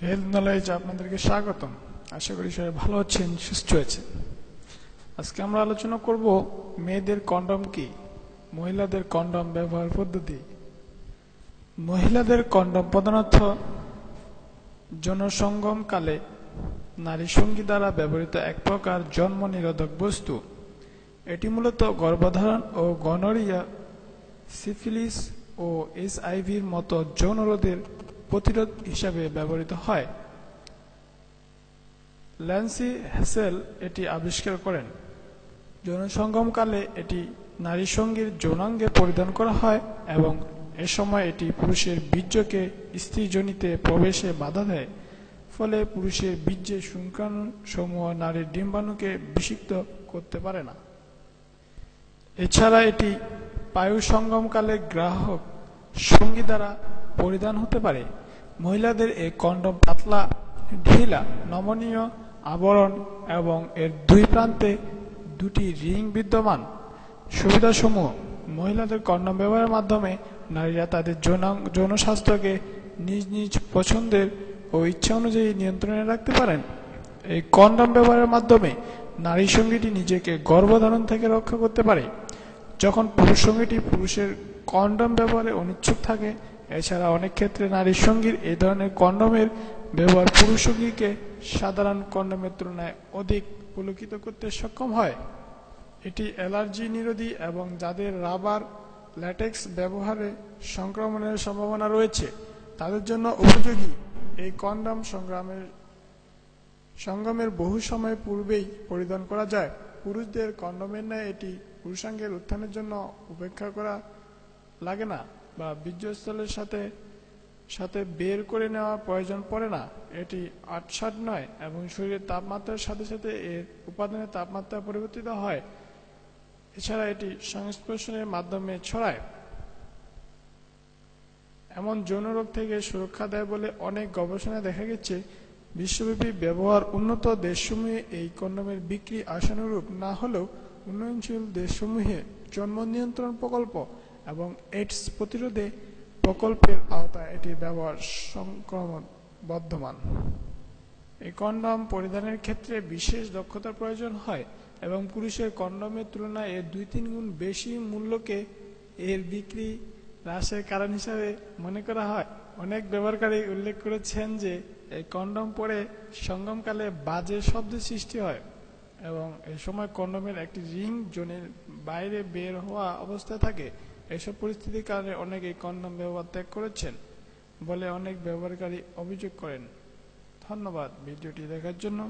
Health knowledge আপনাদেরকে স্বাগতম। আশা করি সবাই ভালো আছেন, সুস্থ আছেন। আজকে আমরা আলোচনা করব মেয়েদের কন্ডম কি, মহিলাদের কন্ডম ব্যবহার পদ্ধতি। মহিলাদের কন্ডম প্রধানত যৌনসঙ্গমকালে নারী সঙ্গী দ্বারা ব্যবহৃত এক প্রকার জন্ম নিরোধক বস্তু। এটি মূলত গর্ভধারণ ও গনোরিয়া, সিফিলিস ও এইচআইভির মতো যৌন রোগের প্রতিরোধ হিসাবে ব্যবহৃত হয়। ল্যান্সি হ্যাসেল এটি আবিষ্কার করেন। যৌনসঙ্গমকালে এটি নারী সঙ্গীর যৌনাঙ্গে পরিধান করা হয় এবং এ সময় এটি পুরুষের বীর্যকে স্ত্রীযোনিতে প্রবেশে বাধা দেয়, ফলে পুরুষের বীর্যের শুক্রাণু সমূহ নারীর ডিম্বাণুকে বিষাক্ত করতে পারে না। এছাড়া এটি পায়ু সঙ্গমকালে গ্রাহক সঙ্গী দ্বারা পরিধান হতে পারে। মহিলাদের এই কন্ডম পাতলা, ঢিলা, নমনীয় আবরণ এবং এর দুই প্রান্তে দুটি রিং বিদ্যমান। সুবিধাসমূহ: মহিলাদের কন্ডম ব্যবহারের মাধ্যমে নারীরা তাদের যৌন স্বাস্থ্যকে নিজ নিজ পছন্দের ও ইচ্ছা অনুযায়ী নিয়ন্ত্রণে রাখতে পারেন। এই কন্ডম ব্যবহারের মাধ্যমে নারী সঙ্গীটি নিজেকে গর্ভধারণ থেকে রক্ষা করতে পারে যখন পুরুষ সঙ্গীটি পুরুষের কন্ডম ব্যবহারে অনিচ্ছুক থাকে। এছাড়া অনেক ক্ষেত্রে নারী সঙ্গীর এই ধরনের কন্ডমের ব্যবহার পুরুষ সঙ্গীকে সাধারণ কন্ডমের তুলনায় অধিক পুলকিত করতে সক্ষম হয়। এটি অ্যালার্জি নিরোধী এবং যাদের রাবার, ল্যাটেক্স ব্যবহারে সংক্রমণের সম্ভাবনা রয়েছে তাদের জন্য উপযোগী। এই কন্ডম সঙ্গমের বহু সময় পূর্বেই পরিধান করা যায়। পুরুষদের কন্ডমের ন্যায় এটি পুরুষাঙ্গের উত্থানের জন্য উপেক্ষা করা লাগে না বা বীর্যস্থলের সাথে বের করে নেওয়া প্রয়োজন পড়ে না। এটি আটসাঁট নয় এবং শরীরের তাপমাত্রার সাথে সাথে এর উপাদানের তাপমাত্রা পরিবর্তিত হয়। এছাড়া এটি সংস্পর্শনের মাধ্যমে ছড়ায়, এমন যৌন রোগ থেকে সুরক্ষা দেয় বলে অনেক গবেষণায় দেখা গেছে। বিশ্বব্যাপী ব্যবহার উন্নত দেশসমূহে এই কন্ডমের বিক্রি আশানুরূপ না হলেও উন্নয়নশীল দেশসমূহে জন্ম নিয়ন্ত্রণ প্রকল্প এবং এইডস প্রতিরোধে প্রকল্পের আওতায় এটির ব্যবহার সংক্রমণবর্ধমান। এই কন্ডম পরিধানের ক্ষেত্রে বিশেষ দক্ষতার প্রয়োজন হয় এবং পুরুষের কন্ডমের তুলনায় এর 2-3 গুণ বেশি মূল্যকে এর বিক্রি হ্রাসের কারণ হিসাবে মনে করা হয়। অনেক ব্যবহারকারী উল্লেখ করেছেন যে এই কন্ডম পরে সঙ্গমকালে বাজে শব্দের সৃষ্টি হয় এবং এই সময় কন্ডমের একটি রিং জোনের বাইরে বের হওয়া অবস্থায় থাকে। এসব পরিস্থিতির কারণে অনেকে কন্ডম ব্যবহার ত্যাগ করেছেন বলে অনেক ব্যবহারকারী অভিযোগ করেন। ধন্যবাদ ভিডিওটি দেখার জন্য।